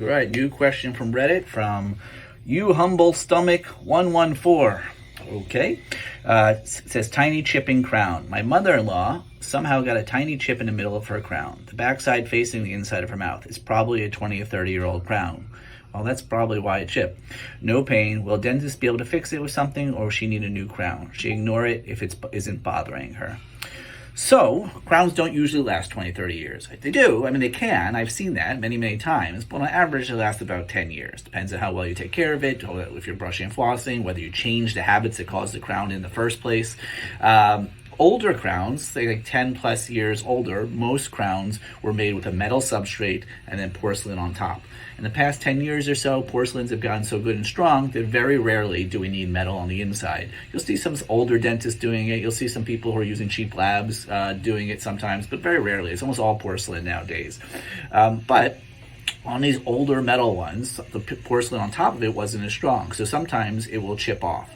All right, new question from Reddit from You Humble Stomach 114. Okay. It says tiny chipping crown. My mother-in-law somehow got a tiny chip in the middle of her crown. The backside facing the inside of her mouth. It's probably a 20 or 30-year-old crown. Well, that's probably why it chipped. No pain. Will dentist be able to fix it with something, or will she need a new crown? She ignore it if it isn't bothering her. So, crowns don't usually last 20, 30 years. They do. I mean, they can. I've seen that many, many times. But on average, they last about 10 years. Depends on how well you take care of it, if you're brushing and flossing, whether you change the habits that caused the crown in the first place. Older crowns, say like 10 plus years older, most crowns were made with a metal substrate and then porcelain on top. In the past 10 years or so, porcelains have gotten so good and strong that very rarely do we need metal on the inside. You'll see some older dentists doing it. You'll see some people who are using cheap labs doing it sometimes, but very rarely. It's almost all porcelain nowadays. But on these older metal ones, the porcelain on top of it wasn't as strong, so sometimes it will chip off.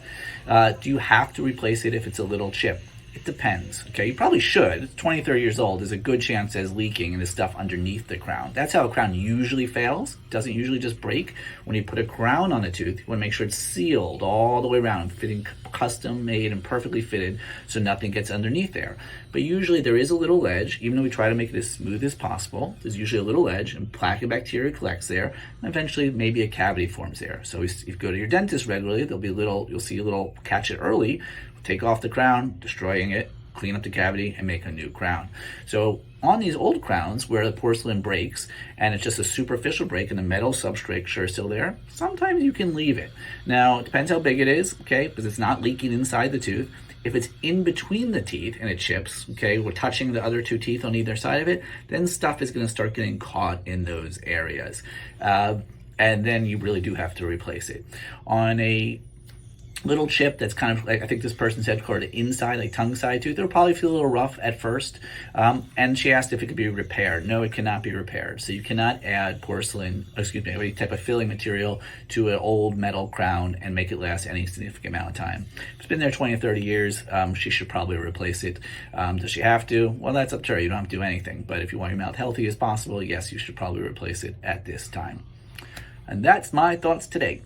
Do you have to replace it if it's a little chip? It depends, okay? You probably should. It's 20, 30 years old. There's a good chance there's leaking and there's stuff underneath the crown. That's how a crown usually fails. It doesn't usually just break. When you put a crown on a tooth, you want to make sure it's sealed all the way around, fitting, custom made and perfectly fitted so nothing gets underneath there. But usually there is a little ledge, even though we try to make it as smooth as possible. There's usually a little ledge and plaque and bacteria collects there, and eventually maybe a cavity forms there. So if you go to your dentist regularly, you'll see a little, catch it early, take off the crown, destroying it, clean up the cavity, and make a new crown. So on these old crowns where the porcelain breaks and it's just a superficial break and the metal substructure is still there, sometimes you can leave it. Now, it depends how big it is, okay, because it's not leaking inside the tooth. If it's in between the teeth and it chips, okay, we're touching the other two teeth on either side of it, then stuff is going to start getting caught in those areas. And then you really do have to replace it. On a little chip that's kind of like, I think this person said, called an inside, like tongue side tooth, it'll probably feel a little rough at first. And she asked if it could be repaired. No, it cannot be repaired. So you cannot add any type of filling material to an old metal crown and make it last any significant amount of time. If it's been there 20 or 30 years, she should probably replace it. Does she have to? Well, that's up to her. You don't have to do anything. But if you want your mouth healthy as possible, yes, you should probably replace it at this time. And that's my thoughts today.